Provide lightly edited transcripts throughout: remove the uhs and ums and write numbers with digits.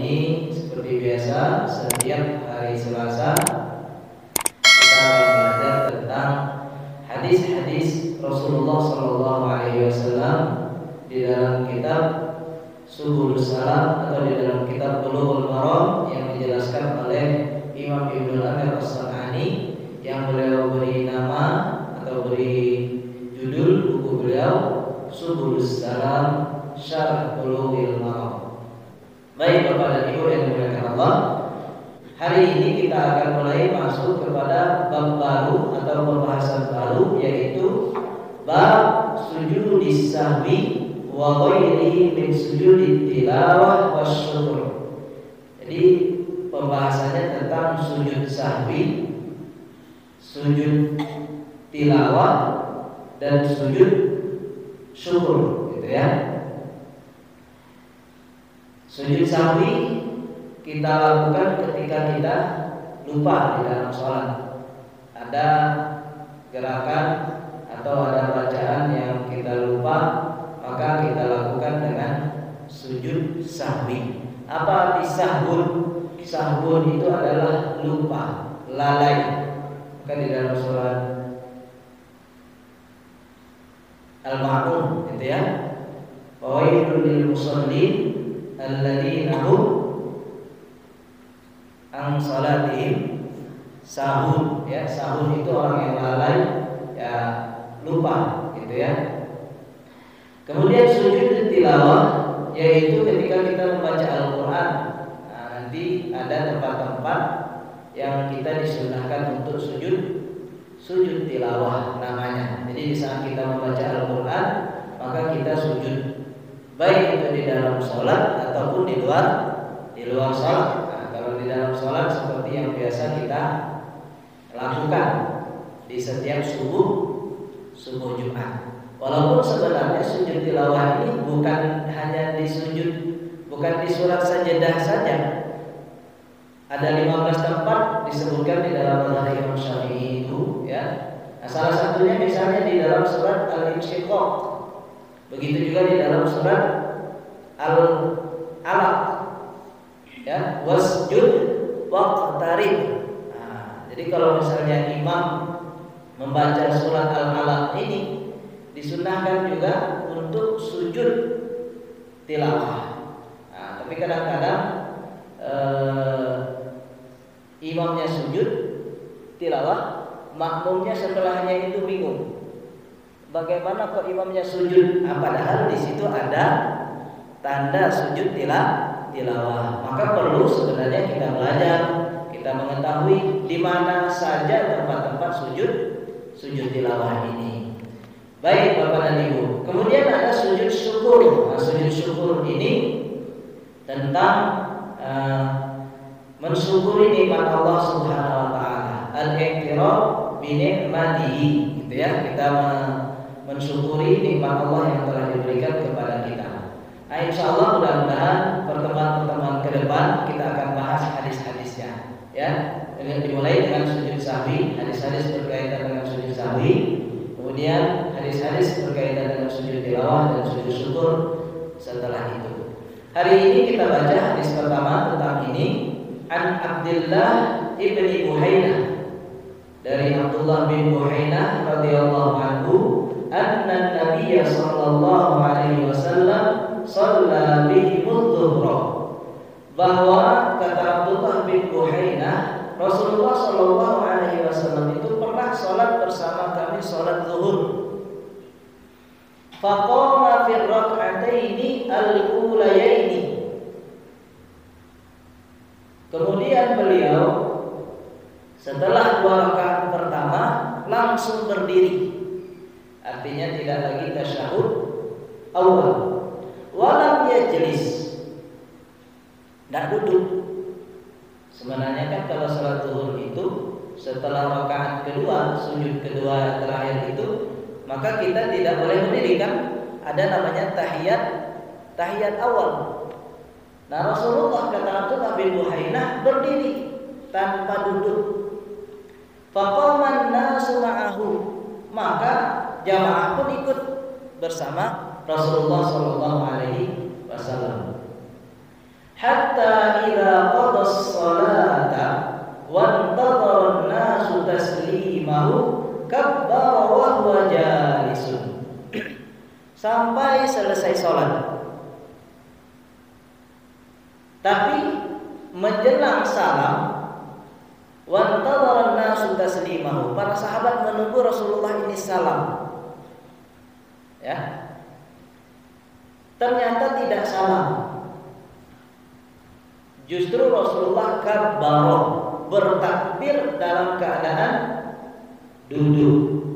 ini seperti biasa setiap hari Selasa kita akan belajar tentang hadis-hadis Rasulullah Shallallahu Alaihi Wasallam di dalam kitab Subulus Salam atau di dalam kitab Bulughul Maram yang dijelaskan oleh Imam Ibnu Amir As-San'ani yang beliau beri nama atau beri judul buku beliau Subulus Salam Syarh Bulughul Maram. Baik Bapak dan Ibu yang dimuliakan Allah, hari ini kita akan mulai masuk kepada bab baru atau pembahasan baru, yaitu bab sujudis sahwi wa ghairihi min sujudit tilawah wasyukur. Jadi pembahasannya tentang sujud sahwi, sujud tilawah dan sujud syukur, gitu ya. Sujud sahwi kita lakukan ketika kita lupa di dalam sholat. Ada gerakan atau ada bacaan yang kita lupa, maka kita lakukan dengan sujud sahwi. Apa arti sahwun? Sahwun itu adalah lupa, lalai. Maka di dalam surat Al-Ma'un, gitu ya. Wailul lil musallin alladzina hum an salatihim sahun, ya. Sahun itu orang yang lalai, ya, lupa, gitu ya. Kemudian sujud tilawah, yaitu ketika kita membaca Al-Qur'an. Nah, nanti ada tempat-tempat yang kita disunahkan untuk sujud tilawah namanya. Jadi di saat kita membaca Al-Qur'an, maka kita sujud, baik itu di dalam sholat ataupun di luar sholat. Nah, kalau di dalam sholat seperti yang biasa kita lakukan di setiap subuh Jumat. Walaupun sebenarnya sujud tilawah ini bukan hanya bukan di surat sajadah saja. Ada 15 tempat disebutkan di dalam mazhab Imam Syafi'i itu, ya. Nah, salah satunya misalnya di dalam surat Al-Insyiqaq. Begitu juga di dalam surat Al-Alaq, ya, wasjud waqtarib. Nah, jadi kalau misalnya imam membaca surat Al-Alaq ini, disunahkan juga untuk sujud tilawah. Nah, tapi kadang-kadang imamnya sujud tilawah, makmumnya setelahnya itu bingung. Bagaimana kok imamnya sujud? Nah, padahal di situ ada tanda sujud tilawah. Maka perlu sebenarnya kita belajar, kita mengetahui di mana saja tempat-tempat sujud tilawah ini. Baik Bapak dan Ibu. Kemudian ada sujud syukur. Nah, sujud syukur ini tentang mensyukuri nikmat Allah Subhanahu wa taala. Al-i'tiraf bi ni'matihi, gitu ya. Kita mensyukuri nikmat Allah yang telah diberikan kepada kita. Nah, insyaallah mudah-mudahan pertemuan-pertemuan ke depan kita akan bahas hadis-hadisnya, ya. Dimulai dengan sujud sahwi, hadis-hadis berkaitan dengan sujud sahwi, kemudian hadis-hadis berkaitan dengan sujud tilawah dan sujud syukur setelah itu. Hari ini kita baca hadis pertama tentang ini, an Abdullah ibni Buhainah, dari Abdullah bin Buhainah radhiyallahu anhu, anna Nabiy sallallahu alaihi wasallam shalla bihi adh-dhuhra, bahwa kata Abdullah bin Buhainah, Rasulullah sallallahu alaihi wasallam itu pernah salat bersama kami salat zuhur. Faqama fi rak'ataini al-ulayaini, kemudian beliau setelah 2 rakaat pertama langsung berdiri. Artinya tidak lagi tasyahud awal. Walam yajlis, tidak duduk. Sebenarnya kan kalau salat zuhur itu setelah rakaat kedua, sujud kedua terakhir itu, maka kita tidak boleh berdiri kan? Ada namanya tahiyat awal. Nah, Rasulullah kata Abdullah bin Buhainah berdiri tanpa duduk. Faqaman nasu ma'ahu, maka jamaah pun ikut bersama Rasulullah sallallahu alaihi wasallam. hatta idza qada as-salata wa intadhara an-nasu taslimahu kabbara wa huwa jalisun. Sampai selesai sholat. Tapi menjelang salam, wa intadhara an-nasu taslimahu, para sahabat menunggu Rasulullah ini salam. Ya. Ternyata tidak salam. Justru Rasulullah kabbaro, bertakbir dalam keadaan duduk.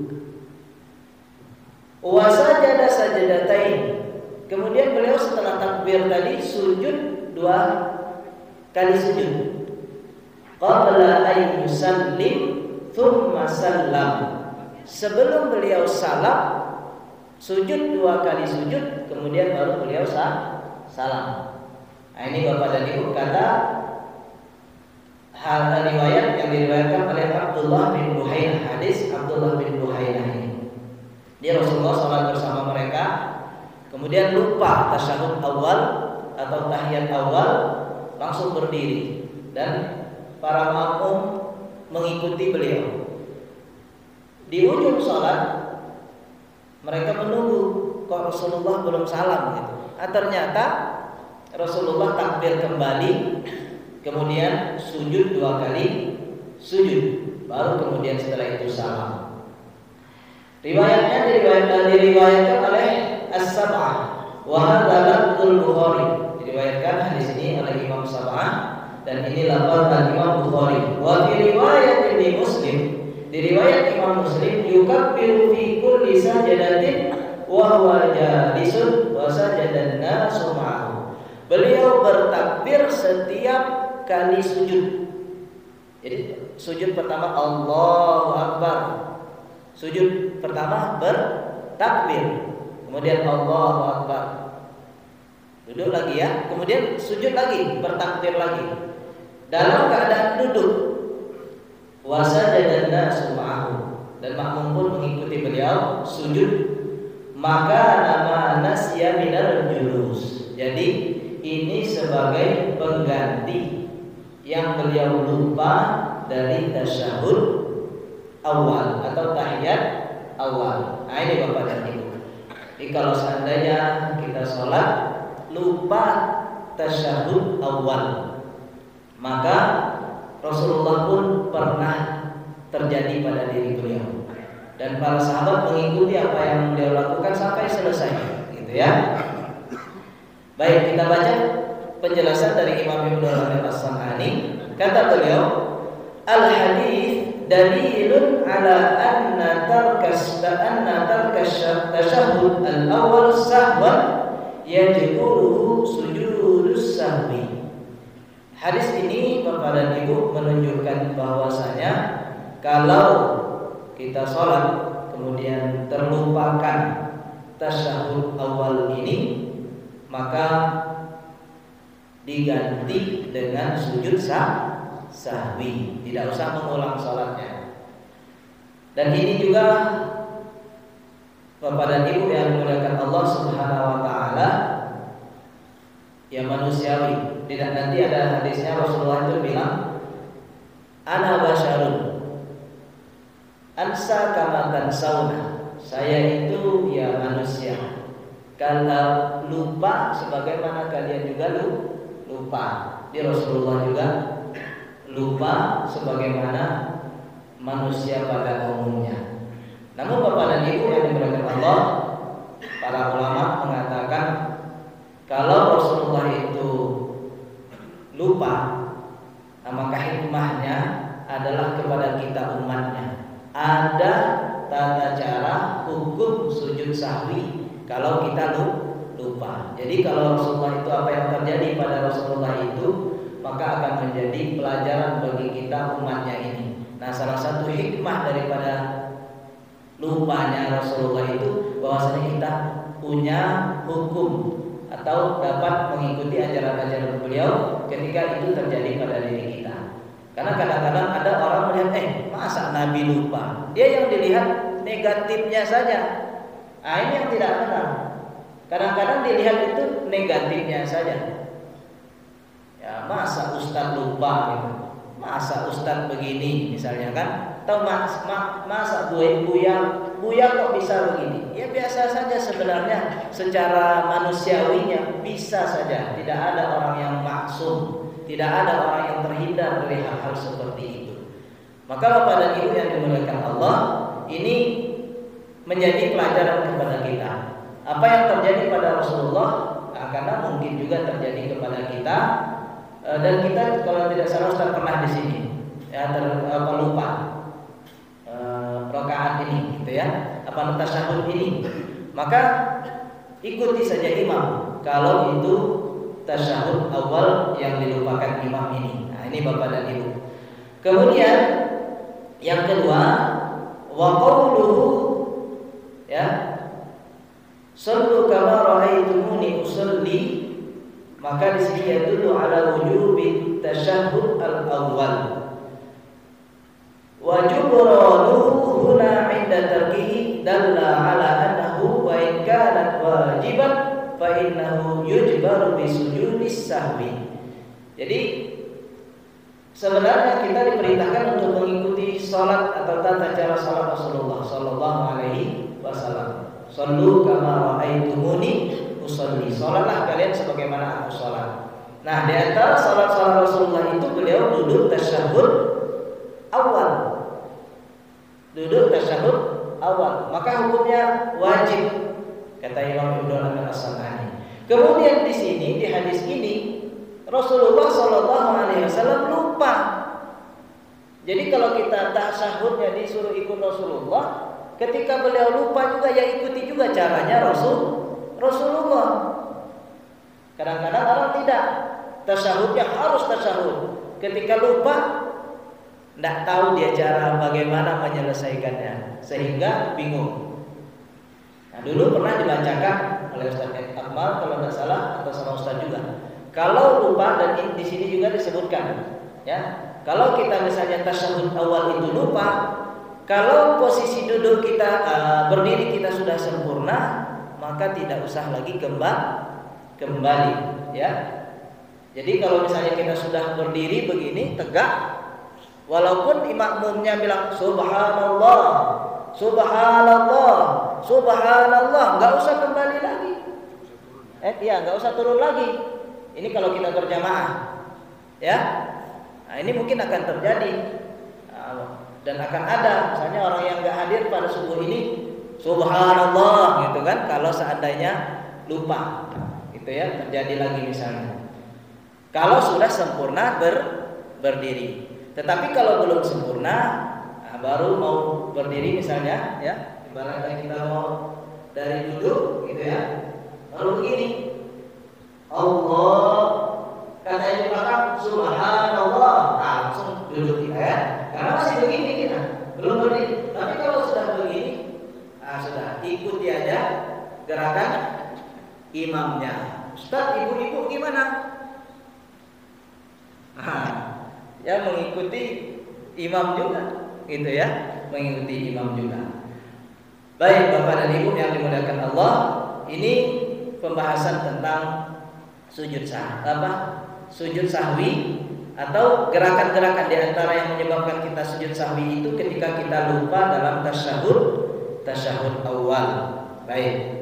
Wa sajada sajadatain. Kemudian beliau setelah takbir tadi sujud 2 kali sujud. Qabla an yusallim thumma sallam. Sebelum beliau salam, sujud 2 kali sujud, kemudian baru beliau salam. Nah, ini Bapak dan Ibu kata hal riwayat yang diriwayatkan oleh Abdullah bin Buhainah, hadis Abdullah bin Buhainah ini. Dia Rasulullah sholat bersama mereka, kemudian lupa tasyahud awal atau tahiyat awal, langsung berdiri dan para makmum mengikuti beliau. Di ujung sholat mereka menunggu kok Rasulullah belum salam gitu. Ternyata Rasulullah takbir kembali, kemudian sujud 2 kali sujud, baru kemudian setelah itu salam. Riwayatnya diriwayatkan oleh As-Sab'ah wa hadza lafzul Bukhari. Diriwayatkan hadis ini oleh Imam Sab'ah dan ini lafaz Imam Bukhari. Wa fi riwayat Muslim, di riwayat Imam Muslim, yukabbiru fi kulli sajadatin wa huwa jalisun wa sajadan nasu ma'ahu. Beliau bertakbir setiap kali sujud. Jadi sujud pertama Allahu Akbar, sujud pertama bertakbir, kemudian Allahu Akbar, duduk lagi ya, kemudian sujud lagi, bertakbir lagi dalam keadaan duduk. Wa sajadan nasu ma'ahu, dan makmum pun mengikuti beliau sujud. Maka nama nasya minal julus. Jadi ini sebagai pengganti yang beliau lupa dari tasyahud awal atau tahiyat awal. Nah, ini Bapak dan Ibu. Jadi kalau seandainya kita sholat lupa tasyahud awal, maka Rasulullah pun pernah terjadi pada diri beliau, dan para sahabat mengikuti apa yang beliau lakukan sampai selesai, gitu ya. Baik, kita baca penjelasan dari Imam Ibnu Rajab As-San'ani. Kata beliau, al-hadits dalilun ala anna tarkas tasyahhud al-awwal sahwan yajibuhu sujudus sahwi. Hadis ini Bapak dan Ibu menunjukkan bahwasanya kalau kita sholat kemudian terlupakan tasyahhud awal ini, maka diganti dengan sujud sahwi, tidak usah mengulang sholatnya. Dan ini juga Bapak dan Ibu yang dimuliakan Allah Subhanahu wa taala, ya manusiawi. Tidak, nanti ada hadisnya Rasulullah itu bilang, ana basyarun ansa kama tansawna. Saya itu ya manusia, kalau lupa sebagaimana kalian juga lupa. Di Rasulullah juga lupa sebagaimana manusia pada umumnya. Namun Bapak dan Ibu yang dimuliakan Allah, para ulama mengatakan kalau Rasulullah itu lupa, maka hikmahnya adalah kepada kita umatnya. Ada tata cara hukum sujud sahwi kalau kita lupa. Jadi kalau Rasulullah itu, apa yang terjadi pada Rasulullah itu, maka akan menjadi pelajaran bagi kita umatnya ini. Nah, salah satu hikmah daripada lupanya Rasulullah itu bahwasanya kita punya hukum atau dapat mengikuti ajaran-ajaran beliau ketika itu terjadi pada diri kita. Karena kadang-kadang ada orang melihat, masa Nabi lupa? Dia yang dilihat negatifnya saja. Nah, ini yang tidak benar. Kadang-kadang dilihat itu negatifnya saja. lupa gitu. Masa Ustadz begini misalnya kan? Atau masa Buya kok bisa begini? Ya biasa saja sebenarnya, secara manusiawinya bisa saja. Tidak ada orang yang maksum, tidak ada orang yang terhindar dari hal-hal seperti itu. Maka Bapak dan Ibu yang dimuliakan Allah, ini menjadi pelajaran kepada kita. Apa yang terjadi pada Rasulullah karena mungkin juga terjadi kepada kita, dan kita kalau tidak salah Ustaz pernah di sini ya lupa rakaat ini gitu ya, tasyahud ini, maka ikuti saja imam kalau itu tasyahud awal yang dilupakan imam ini. Nah, ini Bapak dan Ibu. Kemudian yang kedua, wa qauluhu ya, sallu kama ra'aitumuni usalli, maka di sini yadullu ala wujubi tasyahhud al-awwal. Wa jubranuhu huna 'inda tarkihi dalla ala annahu wa in kanat wajiban fa innahu yujbaru bi sujudis sahwi. Jadi sebenarnya kita diperintahkan untuk mengikuti salat atau tata cara salat Rasulullah sallallahu alaihi wasallam. Sallu kama ra'aitumuni usolli, sholatlah kalian sebagaimana aku sholat. Nah, di antara sholat-sholat Rasulullah itu beliau duduk tasyahud awal. Duduk tasyahud awal, maka hukumnya wajib, kata Imam Ibnu Al-Asqalani. Kemudian di sini, di hadis ini, Rasulullah Shallallahu Alaihi Wasallam lupa. Jadi kalau kita tasyahudnya disuruh ikut Rasulullah, ketika beliau lupa juga ya ikuti juga caranya Rasulullah. Kadang-kadang orang tidak, tasyahudnya harus tasyahud. Ketika lupa, tidak tahu dia cara bagaimana menyelesaikannya, sehingga bingung. Nah, dulu pernah dibacakan oleh Ustaz Akmal kalau tidak salah, atau sama Ustaz juga. Kalau lupa, dan di sini juga disebutkan, ya, kalau kita misalnya tasyahud awal itu lupa, kalau posisi duduk kita berdiri kita sudah sempurna, maka tidak usah lagi kembali, ya. Jadi kalau misalnya kita sudah berdiri begini tegak, walaupun makmumnya bilang subhanallah, subhanallah, subhanallah, nggak usah kembali lagi. Nggak usah turun lagi. Ini kalau kita berjamaah, ya. Nah, ini mungkin akan terjadi dan akan ada, misalnya orang yang nggak hadir pada subuh ini, subhanallah, gitu kan? Kalau seandainya lupa, gitu ya, terjadi lagi misalnya. Kalau sudah sempurna berdiri. Tetapi kalau belum sempurna, baru mau berdiri misalnya, ya, ibaratnya kita mau dari duduk, gitu ya, lalu begini, Allah, kata yang belakang subhanallah, langsung duduk kita, ya, karena masih begini kita, belum berdiri. Tapi kalau sudah begini, sudah ikuti aja gerakan imamnya. Ustaz, ibu-ibu gimana? Ya mengikuti imam juga, gitu ya, mengikuti imam juga. Baik Bapak dan Ibu yang dimuliakan Allah, ini pembahasan tentang sujud sahwi atau gerakan-gerakan di antara yang menyebabkan kita sujud sahwi itu ketika kita lupa dalam tasyahud awal. Baik.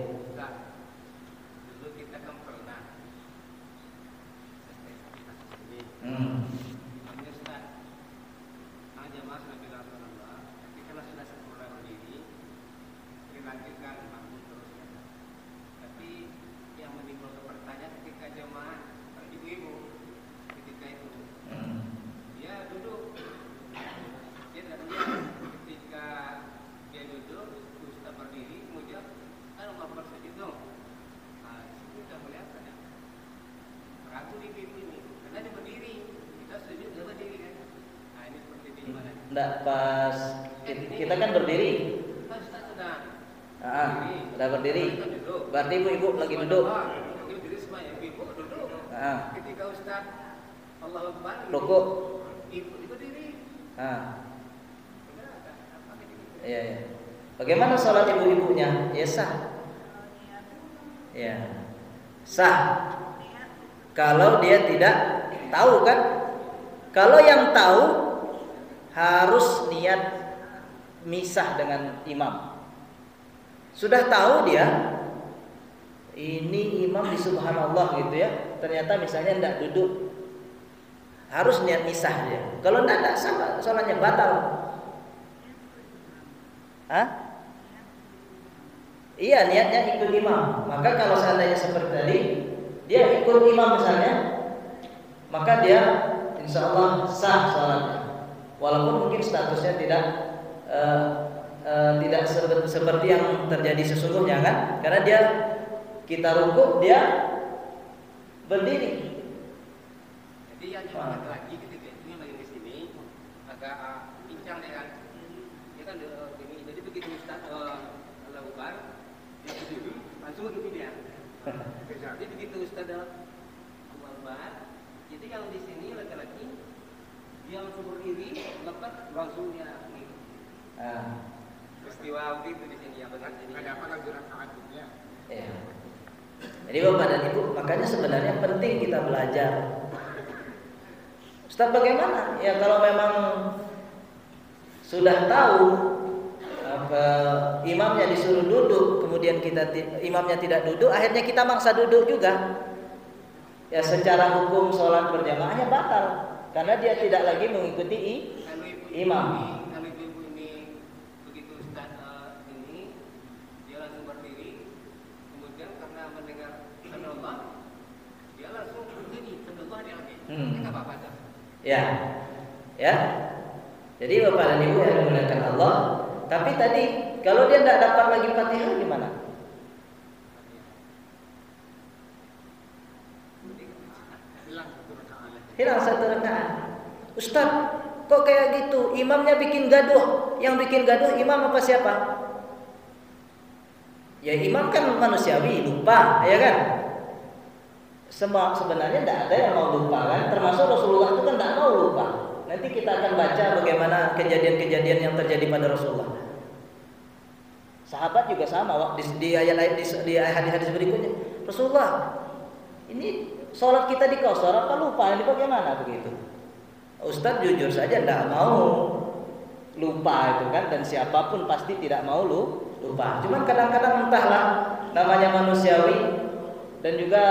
Enggak, pas kita kan berdiri. Udah berdiri. Berarti ibu lagi duduk. Ketika Ustaz Allahu Akbar, rukuk. Ibu berdiri. Iya. Bagaimana salat ibu-ibunya? Ya sah. Ya. Sah. Kalau dia tidak tahu kan? Kalau yang tahu harus niat misah dengan imam. Sudah tahu dia ini imam di subhanallah gitu ya. Ternyata misalnya tidak duduk, harus niat misah dia. Kalau tidak sama, sholatnya batal. Hah? Iya, niatnya ikut imam. Maka kalau seandainya seperti tadi, dia ikut imam misalnya, maka dia insya Allah sah sholatnya. Walaupun mungkin statusnya tidak seperti yang terjadi sesungguhnya kan, karena dia kita rukuk dia berdiri. Jadi yang laki-laki ketika itu yang lagi di sini agak pincang dia kan. Dia kan ini jadi begitu Ustaz Allah Akbar dia berdiri langsung begini dia. Jadi begitu Ustaz Allah Akbar, jadi kalau di sini laki-laki dia langsung berdiri, lepas langsung dia begini. Peristiwa begitu di sini yang benar ini. Ada apa lagi rakaatnya? Ya. Jadi Bapak dan Ibu, makanya sebenarnya penting kita belajar. Ustaz bagaimana? Ya kalau memang sudah tahu imamnya disuruh duduk, kemudian imamnya tidak duduk, akhirnya kita maksa duduk juga. Ya secara hukum sholat berjamaahnya batal karena dia tidak lagi mengikuti imam. Kalau ibu ini begitu Ustaz ini dia langsung berdiri, kemudian karena mendengar Allah dia langsung berdiri Allah dia lagi. Enggak apa-apa dah. Ya. Ya. Jadi Bapak dan Ibu yang dimuliakan Allah, tapi tadi kalau dia tidak dapat lagi Fatihah gimana? Hilang satu rakaat. Ustaz, kok kayak gitu? Imamnya bikin gaduh. Yang bikin gaduh imam apa siapa? Ya imam kan manusiawi, lupa, ya kan? Sebenarnya tidak ada yang mau lupa kan? Termasuk Rasulullah itu kan tidak mau lupa. Nanti kita akan baca bagaimana kejadian-kejadian yang terjadi pada Rasulullah. Sahabat juga sama di hadis-hadis berikutnya. Rasulullah, ini sholat kita di Kausar apa lupa? Ini bagaimana begitu? Ustadz jujur saja tidak mau lupa itu kan, dan siapapun pasti tidak mau lupa. Cuman kadang-kadang entahlah namanya manusiawi, dan juga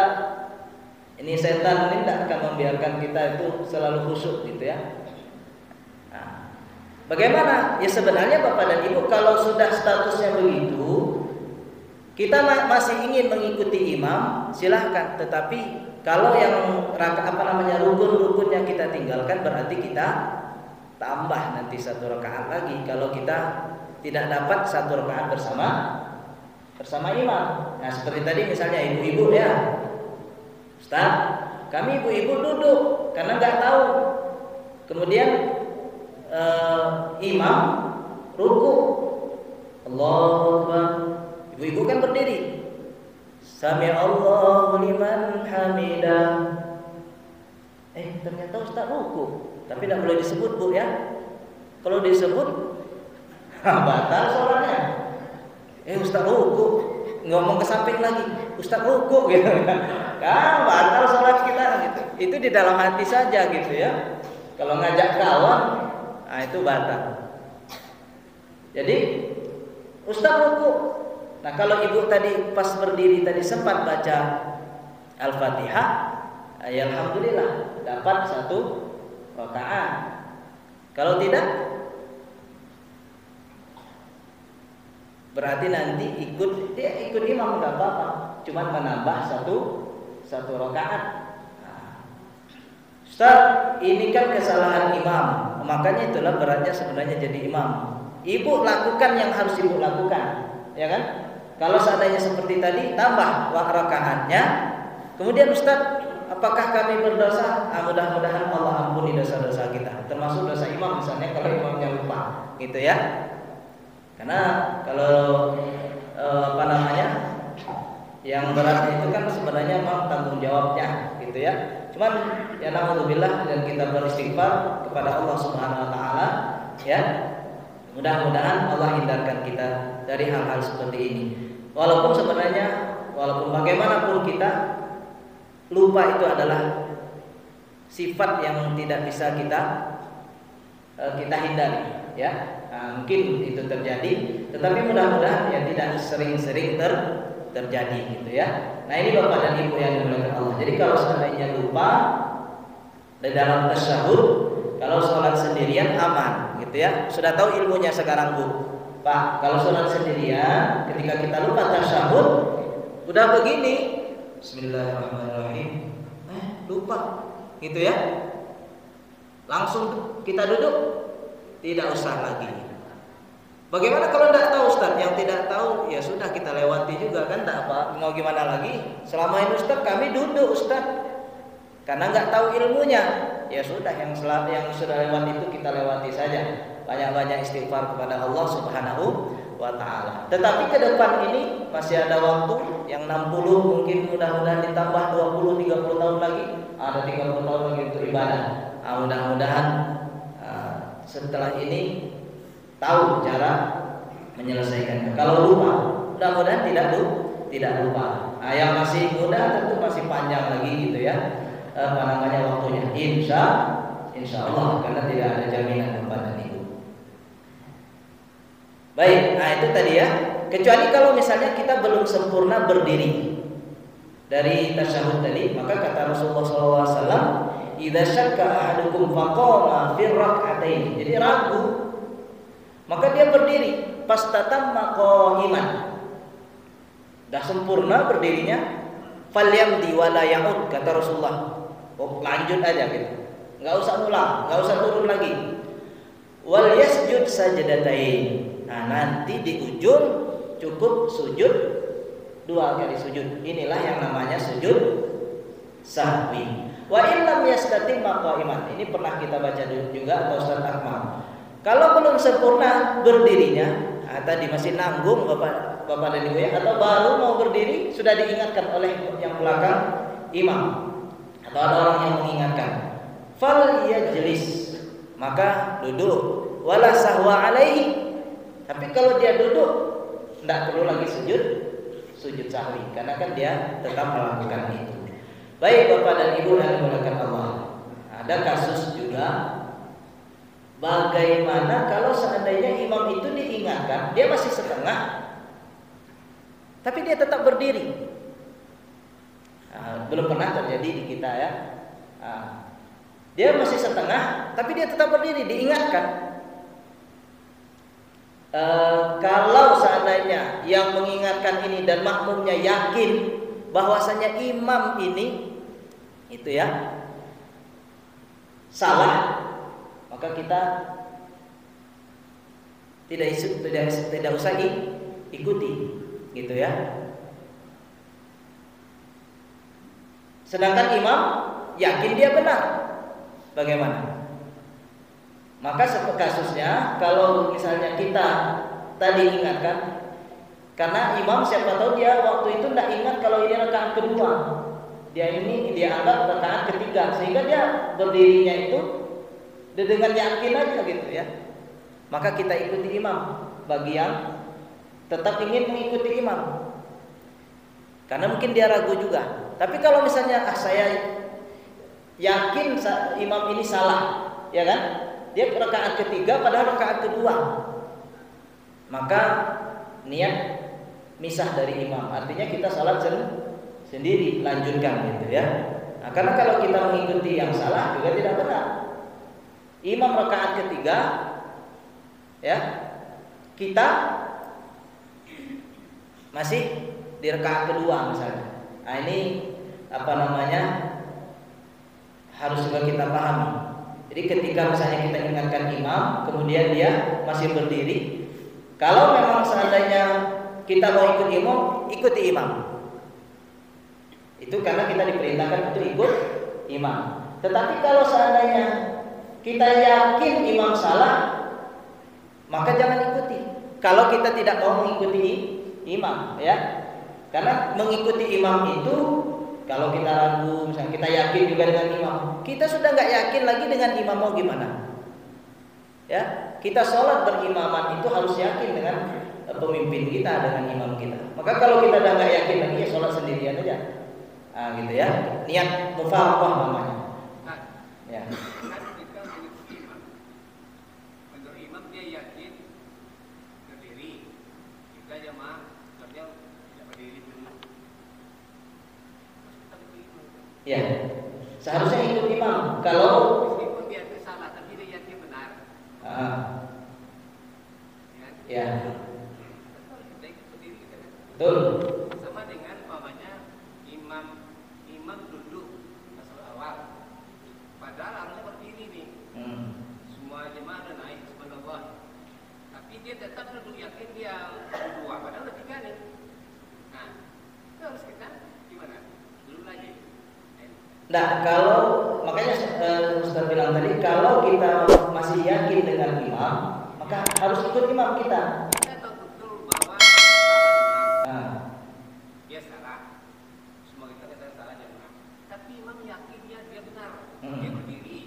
ini setan ini tidak akan membiarkan kita itu selalu khusyuk gitu ya. Nah, bagaimana? Ya sebenarnya Bapak dan Ibu kalau sudah statusnya begitu, kita masih ingin mengikuti imam, silahkan. Tetapi kalau yang rukun-rukunnya kita tinggalkan, berarti kita tambah nanti satu rakaat lagi. Kalau kita tidak dapat satu rakaat bersama imam. Nah seperti tadi misalnya ibu-ibu ya, Ustaz, kami ibu-ibu duduk karena nggak tahu. Kemudian imam ruku, Allahu Akbar. Ibu-ibu kan berdiri. Sami Allahu liman hamidah. Ternyata Ustaz ruku, tapi tidak boleh disebut Bu ya. Kalau disebut batal sholatnya. Ustaz ruku, ngomong ke samping lagi, Ustaz ruku gitu kan. Batal sholat kita gitu. Itu di dalam hati saja gitu ya. Kalau ngajak kawan, itu batal. Jadi Ustaz ruku. Nah kalau ibu tadi pas berdiri tadi sempat baca Al-Fatihah, ya alhamdulillah dapat satu rakaat. Kalau tidak, berarti nanti ikut imam nggak apa-apa, cuma menambah satu rakaat. Ustaz, ini kan kesalahan imam, makanya itulah beratnya sebenarnya jadi imam. Ibu lakukan yang harus ibu lakukan, ya kan? Kalau seandainya seperti tadi tambah rakaatnya, kemudian Ustaz, apakah kami berdosa? Mudah-mudahan Allah ampuni dosa-dosa kita, termasuk dosa imam misalnya kalau imamnya lupa, gitu ya. Karena kalau yang beratnya itu kan sebenarnya memang tanggung jawabnya, gitu ya. Cuman ya naudzubillah, dan kita beristighfar kepada Allah Subhanahu wa taala ya. Mudah-mudahan Allah hindarkan kita dari hal-hal seperti ini. Walaupun bagaimanapun kita lupa itu adalah sifat yang tidak bisa kita hindari, ya. Nah, mungkin itu terjadi, tetapi mudah-mudahan ya tidak sering-sering terjadi gitu ya. Nah, ini Bapak dan Ibu yang dimuliakan Allah. Jadi kalau seandainya lupa di dalam tasyahud, kalau sholat sendirian aman gitu ya. Sudah tahu ilmunya sekarang, Bu. Pak, kalau sholat sendirian ketika kita lupa tasyahud, udah begini, bismillahirrahmanirrahim, lupa gitu ya. Langsung kita duduk, tidak usah lagi. Bagaimana kalau tidak tahu, Ustaz? Yang tidak tahu ya sudah kita lewati juga kan, tak apa, mau gimana lagi? Selama ini Ustaz kami duduk, Ustaz, karena nggak tahu ilmunya. Ya sudah, yang sudah lewat itu kita lewati saja. Banyak-banyak istighfar kepada Allah Subhanahu wa taala. Tetapi ke depan ini masih ada waktu yang 60, mungkin mudah-mudahan ditambah 20 30 tahun lagi, ada 30 tahun lagi untuk ibadah. Mudah-mudahan setelah ini tahu cara menyelesaikannya. Kalau lupa, mudah-mudahan tidak lupa. Yang masih muda tentu masih panjang lagi gitu ya. Waktunya. Insya Allah, karena tidak ada jaminan kepada itu. Baik, nah itu tadi ya. Kecuali kalau misalnya kita belum sempurna berdiri dari tasyahud tadi, maka kata Rasulullah SAW, "Idza syakka ahadukum faqama fi rak'atain." Jadi ragu, maka dia berdiri, pastatamma qa'iman. Dah sempurna berdirinya, falyamdi wala ya'ud, kata Rasulullah. Oh, lanjut aja gitu. Enggak usah ulang, enggak usah turun lagi. Wal yasjud sajdatain. Nah, nanti di ujung cukup sujud 2 kali sujud. Inilah yang namanya sujud sahwi. Wa illam yastatim qa'iman. Ini pernah kita baca juga atau Ustaz Akmal. Kalau belum sempurna berdirinya, tadi masih nanggung Bapak dan Ibu ya, atau baru mau berdiri sudah diingatkan oleh yang belakang imam atau ada orang yang mengingatkan, fal yajlis, maka duduk, wala sahwa alaihi. Tapi kalau dia duduk tidak perlu lagi sujud sahwi, karena kan dia tetap melakukan itu. Baik Bapak dan Ibu yang dimuliakan Allah, ada kasus juga bagaimana kalau seandainya imam itu diingatkan, dia masih setengah, tapi dia tetap berdiri. Belum pernah terjadi di kita ya. Dia masih setengah, tapi dia tetap berdiri, diingatkan. Kalau seandainya yang mengingatkan ini dan makmumnya yakin bahwasanya imam ini itu ya salah, maka kita tidak usah ikuti, gitu ya. Sedangkan imam yakin dia benar, bagaimana? Maka kasusnya kalau misalnya kita tadi ingatkan, karena imam siapa tahu dia waktu itu tidak ingat kalau ini rakaat kedua, dia anggap rakaat ketiga, sehingga dia berdirinya itu dengan yakin aja gitu ya. Maka kita ikuti imam bagi yang tetap ingin mengikuti imam, karena mungkin dia ragu juga. Tapi kalau misalnya saya yakin imam ini salah, ya kan? Dia rakaat ketiga padahal rakaat kedua, maka niat misah dari imam, artinya kita salat sendiri, lanjutkan gitu ya. Nah, karena kalau kita mengikuti yang salah juga tidak benar. Imam rakaat ketiga, ya, kita masih di rakaat kedua misalnya. Nah, ini harus juga kita pahami. Jadi ketika misalnya kita ingatkan imam, kemudian dia masih berdiri, kalau memang seandainya kita mau ikut imam, ikuti imam. Itu karena kita diperintahkan untuk ikut imam. Tetapi kalau seandainya kita yakin imam salah, maka jangan ikuti. Kalau kita tidak mau mengikuti imam, ya. Karena mengikuti imam itu, kalau kita ragu, misalnya kita yakin juga dengan imam, kita sudah nggak yakin lagi dengan imam, mau gimana? Ya, kita sholat berimaman itu harus yakin dengan pemimpin kita, dengan imam kita. Maka kalau kita udah nggak yakin lagi, ya sholat sendirian aja. Gitu ya, niat mufaraqah namanya. seharusnya ikut imam. Kalau meskipun dia salah tapi dia yakin benar. Ya. Kita ikut berdiri kan. Betul. Sama dengan umpamanya imam duduk masuk awal. Padahal harusnya berdiri nih. Semua jemaah udah naik subhanallah. Tapi dia tetap duduk yakin dia dua padahal udah tiga nih. Nah, itu harus kita gimana? Dulu lagi. Nah, kalau makanya Ustaz bilang tadi kalau kita masih yakin dengan imam, maka harus ikut imam kita. Kita tahu betul bahwa salah imam. Dia salah. Semua kita kata salah jemaah. Tapi imam yakin dia benar. Dia berdiri.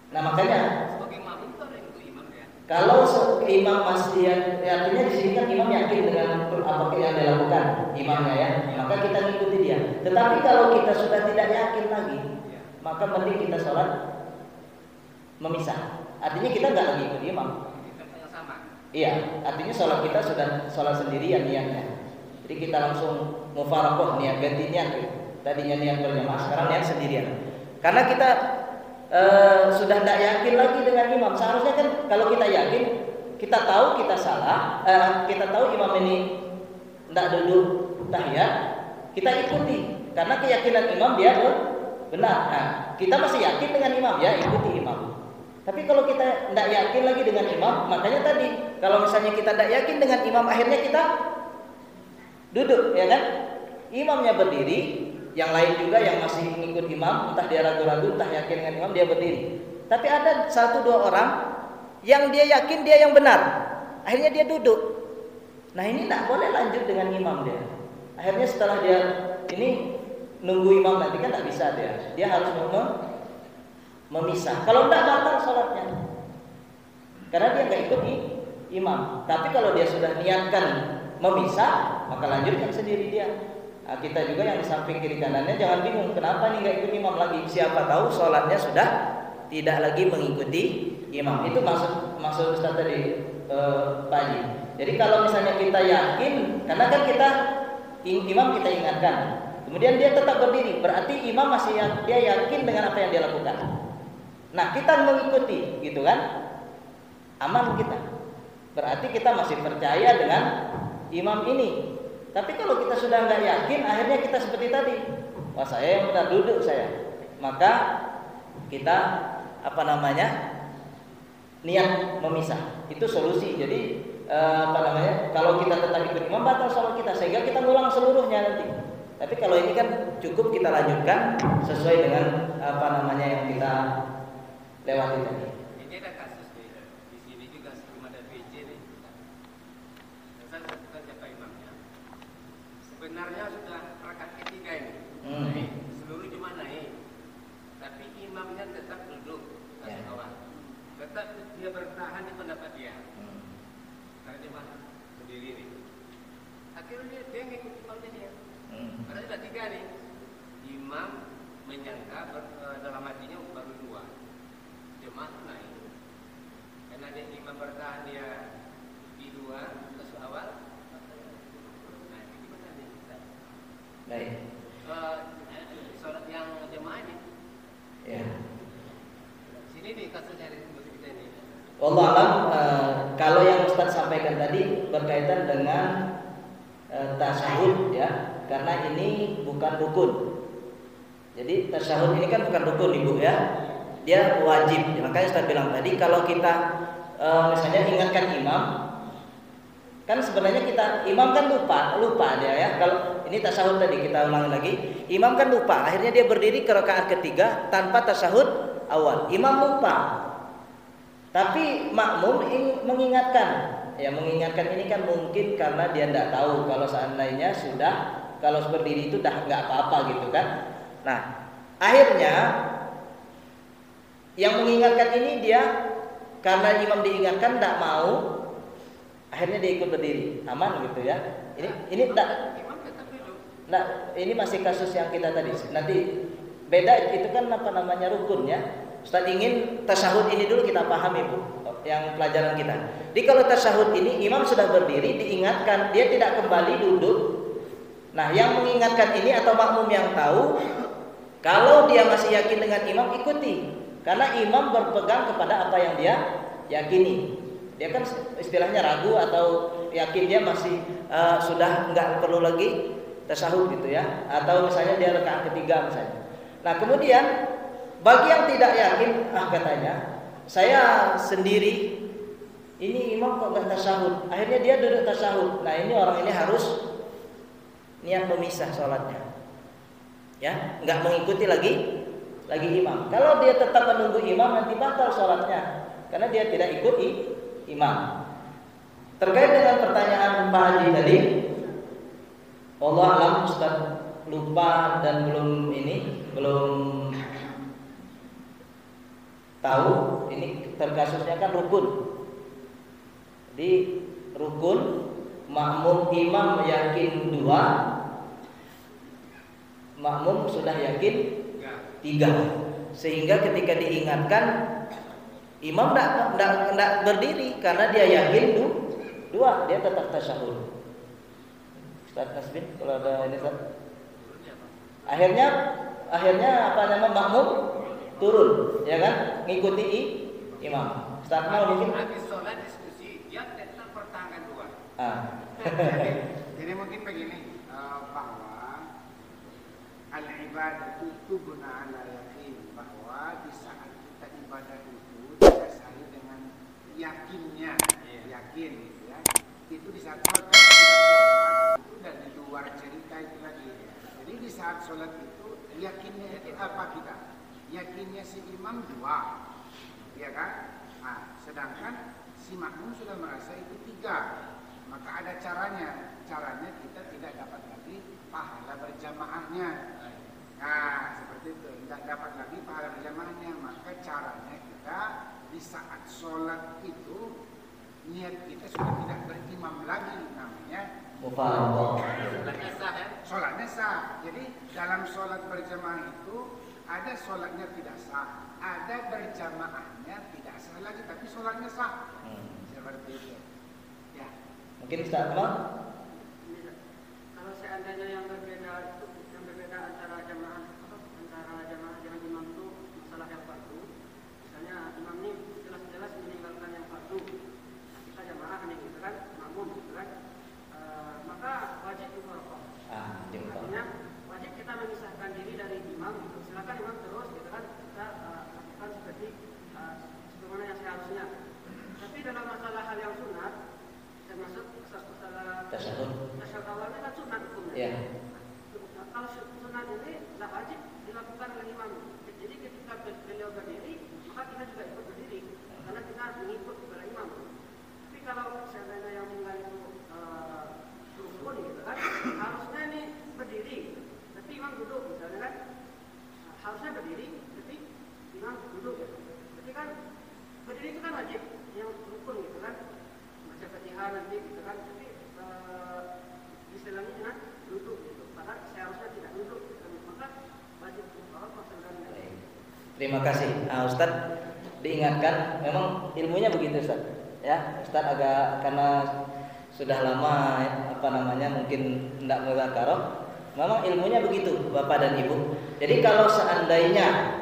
Nah, makanya Sebagai makmum itu ada yang untuk imam ya. kalau imam masih artinya di sini kan imam yakin dengan apa yang dilakukan imamnya ya, maka kita mengikuti dia. Tetapi kalau kita sudah tidak yakin lagi, maka mending kita sholat memisah. Artinya kita nggak lagi ikut imam. Kita yang sama. Iya, artinya sholat kita sudah sholat sendirian niatnya. Jadi kita langsung mufaraqah niat, ganti niat. Tadinya niat berjamaah, sekarang niat sendirian. Karena kita sudah tidak yakin lagi dengan imam. Seharusnya kan kalau kita yakin, kita tahu kita salah, kita tahu imam ini tidak duduk tahiyat, kita ikuti. Karena keyakinan imam dia benar. Nah, kita masih yakin dengan imam ya, ikuti imam. Tapi kalau kita tidak yakin lagi dengan imam, makanya tadi kalau misalnya kita tidak yakin dengan imam, akhirnya kita duduk, ya kan? Imamnya berdiri. Yang lain juga yang masih mengikut imam, entah dia ragu-ragu, entah yakin dengan imam, dia berdiri. Tapi ada 1-2 orang yang dia yakin dia yang benar, akhirnya dia duduk. Nah ini tidak boleh lanjut dengan imam dia. Akhirnya setelah dia ini nunggu imam nanti kan tidak bisa dia harus memisah. Kalau tidak batal sholatnya, karena dia nggak ikut imam. Tapi kalau dia sudah niatkan memisah, maka lanjutkan sendiri dia. Nah, kita juga yang di samping kiri kanannya jangan bingung kenapa nih nggak ikut imam lagi. Siapa tahu sholatnya sudah tidak lagi mengikuti imam. Itu maksud Ustaz tadi Pak Haji. Jadi kalau misalnya kita yakin, karena kan imam kita ingatkan, kemudian dia tetap berdiri, berarti imam masih dia yakin dengan apa yang dia lakukan. Nah kita mengikuti, gitu kan? Aman kita. Berarti kita masih percaya dengan imam ini. Tapi kalau kita sudah nggak yakin, akhirnya kita seperti tadi, wah saya yang benar duduk saya, maka kita niat memisah. Itu solusi. Jadi kalau kita tetap ikut imam batal sholat kita, sehingga kita ngulang seluruhnya nanti. Tapi kalau ini kan cukup kita lanjutkan sesuai dengan yang kita lewati tadi. Ini ada kasus di sini juga sebelum ada PJ nih. Saya bukan siapa imamnya. Sebenarnya sudah rakaat ketiga ini. Seluruh jemaah naik. Tapi imamnya tetap duduk masuk awal. Tetap dia bertahan di pendapat dia. Karena dia berdiri nih. Akhirnya dia ngikut imamnya dia. Karena sudah tiga nih. Imam menyangka dalam hatinya baru 2. Jemaah naik. Karena dia imam bertahan dia di 2 masuk awal. Nah, gimana dia bisa? Baik. Sholat yang jemaah ini. Ya. Sini nih kasusnya di tempat kita ini. Wallah alam, kalau yang Ustaz sampaikan tadi berkaitan dengan tasyahud ya, karena ini bukan rukun. Jadi tasyahud ini kan bukan rukun Ibu ya, dia wajib. Makanya Ustaz bilang tadi kalau kita misalnya ingatkan imam, kan sebenarnya imam kan lupa dia ya. Kalau ini tasyahud tadi kita ulangi lagi, imam kan lupa, akhirnya dia berdiri ke rakaat ketiga tanpa tasyahud awal. Imam lupa. Tapi makmum mengingatkan. Ya mengingatkan ini kan mungkin karena dia tidak tahu kalau seandainya kalau berdiri itu dah nggak apa-apa gitu kan. Nah, akhirnya yang mengingatkan ini dia karena imam diingatkan tidak mau, akhirnya dia ikut berdiri, aman gitu ya. Ini tidak. Nah, ini masih kasus yang kita tadi. Nanti beda itu kan rukun ya. Ustaz ingin tasyahud ini dulu kita pahami Bu, yang pelajaran kita. Jadi kalau tasyahud ini imam sudah berdiri diingatkan, dia tidak kembali duduk. Nah, yang mengingatkan ini atau makmum yang tahu Kalau dia masih yakin dengan imam, ikuti. Karena imam berpegang kepada apa yang dia yakini. Dia kan istilahnya ragu atau yakin dia masih sudah nggak perlu lagi tasyahud gitu ya. Atau misalnya dia rakaat ketiga misalnya. Nah kemudian bagi yang tidak yakin, katanya saya sendiri ini imam kok nggak tasyahud. Akhirnya dia duduk tasyahud. Nah ini orang ini harus niat memisah sholatnya. Ya, nggak mengikuti lagi imam. Kalau dia tetap menunggu imam nanti batal sholatnya karena dia tidak ikuti imam. Terkait dengan pertanyaan Pak Haji tadi, Allah alam Ustaz lupa dan belum tahu ini terkasusnya kan rukun. Jadi rukun makmum imam yakin 2, makmum sudah yakin 3, sehingga ketika diingatkan imam tidak berdiri karena dia yakin 2, dia tetap tasyahud. Ustaz Nasbin kalau ada ini Ustaz. Akhirnya apa namanya makmum turun, ya kan, ngikuti imam. Ustaz mau mungkin habis sholat diskusi dia tetap pertahankan 2. Jadi mungkin begini, bahwa al-ibadah itu guna ala yakin, bahwa di saat kita ibadah itu didasari dengan yakinnya, yakin gitu ya. Itu di saat sholat itu dan di luar cerita itu lagi. Jadi di saat sholat itu yakinnya itu apa kita? Yakinnya si imam 2, ya kan? Nah, sedangkan si makmum sudah merasa itu 3. Maka ada caranya kita tidak dapat lagi pahala berjamaahnya. Nah, seperti itu, tidak dapat lagi pahala berjamaahnya. Maka caranya kita di saat sholat itu niat kita sudah tidak berimam lagi, namanya Sholatnya sah ya? sholatnya sah. Jadi dalam sholat berjamaah itu ada sholatnya tidak sah, ada berjamaahnya tidak sah lagi, tapi sholatnya sah. Seperti itu. Ya. mungkin Ustaz Akmal. Kalau seandainya yang berbeda antara jamaah dengan imam itu masalah yang fardu. Misalnya imam ini jelas-jelas meninggalkan yang fardu, kita jamaah nih gitu kan, makmum gitu kan, maka wajib mufaraqah. Artinya wajib kita memisahkan diri dari imam gitu. Silakan imam terus gitu kan, kita lakukan seperti sebagaimana yang seharusnya. Tapi dalam masalah hal yang sunat, termasuk masalah tasyahud awalnya kan sunat hukumnya. Ya. Kalau sunat ini tidak wajib dilakukan oleh imam. Jadi ketika beliau berdiri, maka kita juga ikut berdiri karena kita mengikut kepada imam. Tapi kalau seandainya yang tinggal itu rukun gitu kan, harusnya ini berdiri, tapi imam duduk misalnya kan, harusnya berdiri, tapi imam duduk. Berarti kan berdiri itu kan wajib, yang rukun gitu kan, baca Fatihah nanti gitu kan, tapi istilahnya dengan duduk gitu. Padahal seharusnya tidak duduk, maka wajib mufaraqah. Terima kasih. Ustaz diingatkan, memang ilmunya begitu Ustaz. Ya, Ustaz agak karena sudah lama mungkin tidak mudzakarah. Memang ilmunya begitu Bapak dan Ibu. Jadi kalau seandainya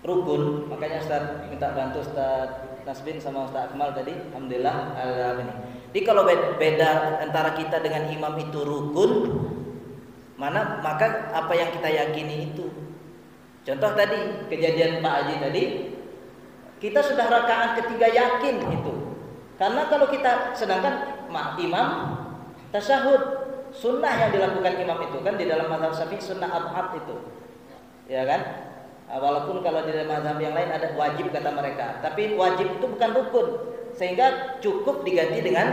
rukun, makanya Ustaz minta bantu Ustaz Nasbin sama Ustaz Akmal tadi, alhamdulillah ini. Jadi kalau beda antara kita dengan imam itu rukun, maka apa yang kita yakini itu. Contoh tadi kejadian Pak Haji tadi, kita sudah rakaat ketiga yakin itu. Karena kalau kita sedangkan imam tasyahud, sunnah yang dilakukan imam itu kan di dalam mazhab Syafi'i sunnah ab'ad itu. Ya kan? Walaupun kalau di dalam mazhab yang lain ada wajib kata mereka, tapi wajib itu bukan rukun, sehingga cukup diganti dengan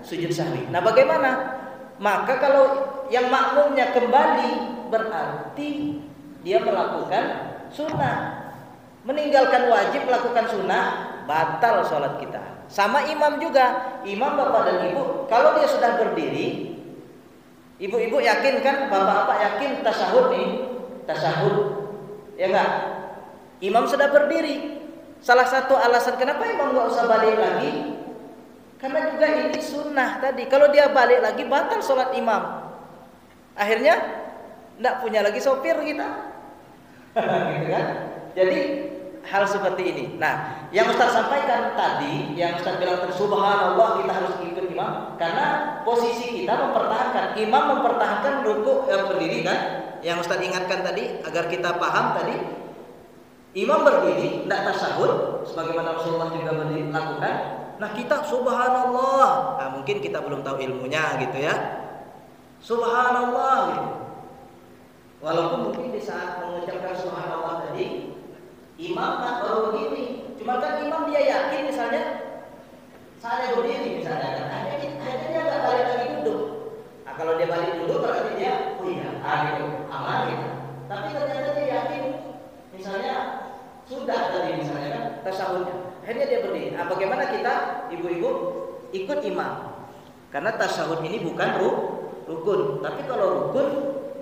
sujud sahwi. Nah, bagaimana? Maka kalau yang makmumnya kembali berarti dia melakukan sunnah, meninggalkan wajib melakukan sunnah, batal sholat kita. Sama imam juga, imam bapak dan ibu, kalau dia sudah berdiri, ibu-ibu yakin kan, bapak-bapak yakin tasyahud nih, tasyahud, ya enggak? Imam sudah berdiri. Salah satu alasan kenapa imam nggak usah balik lagi, karena juga ini sunnah tadi. Kalau dia balik lagi batal sholat imam. Akhirnya Nggak punya lagi sopir kita. Gitu kan? Jadi hal seperti ini. Nah, yang Ustaz sampaikan tadi, yang Ustaz bilang subhanallah kita harus ikut imam, karena posisi kita mempertahankan, imam mempertahankan rukuk yang berdiri kan, yang Ustaz ingatkan tadi agar kita paham tadi, imam berdiri, tidak tasyahud, sebagaimana Rasulullah juga melakukan. Nah kita subhanallah, nah, mungkin kita belum tahu ilmunya gitu ya, subhanallah gitu. Walaupun mungkin di saat mengucapkan subhanallah tadi imam baru begini, cuma kan imam dia yakin misalnya saya berdiri misalnya kan, akhirnya dia nggak balik lagi duduk. Nah, kalau dia balik duduk berarti dia gitu, aman gitu. Tapi ternyata dia yakin misalnya sudah tadi misalnya kan tasyahudnya, akhirnya dia berdiri. Nah, bagaimana kita ibu-ibu ikut imam? Karena tasyahud ini bukan rukun, tapi kalau rukun,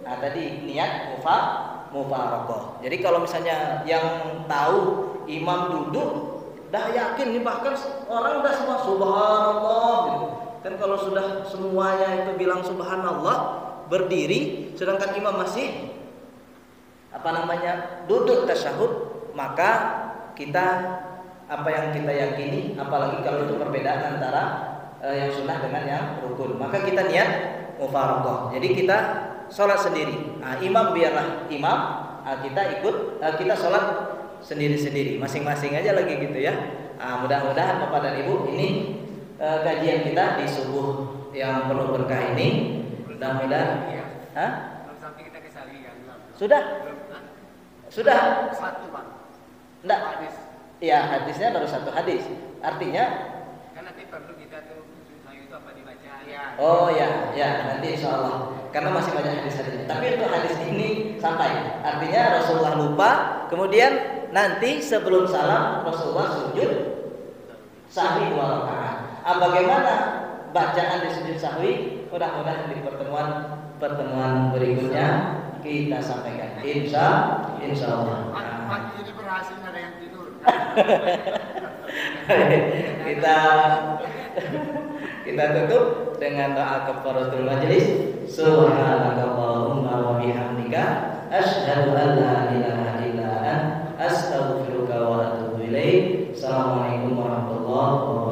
nah tadi niat mufaraqah. Jadi kalau misalnya yang tahu imam duduk, dah yakin nih, bahkan orang udah semua subhanallah gitu. Kan kalau sudah semuanya itu bilang subhanallah berdiri, sedangkan imam masih duduk tasyahud, maka kita apa yang kita yakini, apalagi kalau itu perbedaan antara yang sunnah dengan yang rukun, maka kita niat mufaraqah. Jadi kita sholat sendiri. Nah, imam biarlah imam, kita ikut, kita sholat sendiri-sendiri, masing-masing aja lagi gitu ya. Nah, mudah-mudahan Bapak dan Ibu ini kajian kita di subuh yang penuh berkah ini, mudah-mudahan. Belum sampai kita ke Sari kan? Sudah? Sudah? Satu Bang. Enggak. Hadis. Iya, hadisnya baru satu hadis. Artinya Kan nanti perlu kita tuh saya itu apa dibaca ya. oh ya, nanti insya Allah. Karena masih banyak hadis-hadis. Tapi untuk hadis ini sampai. Artinya Rasulullah lupa, kemudian nanti sebelum salam Rasulullah sujud sahwi 2 rakaat. Bagaimana bacaan di sujud sahwi? Mudah-mudahan di pertemuan berikutnya kita sampaikan. Insya Allah. Pagi ini berhasil ada yang tidur. kita tutup dengan doa kafaratul majelis. Subhanakallahumma wa bihamdika asyhadu an la ilaha illa anta astaghfiruka wa atubu ilaik. Assalamualaikum warahmatullahi wabarakatuh.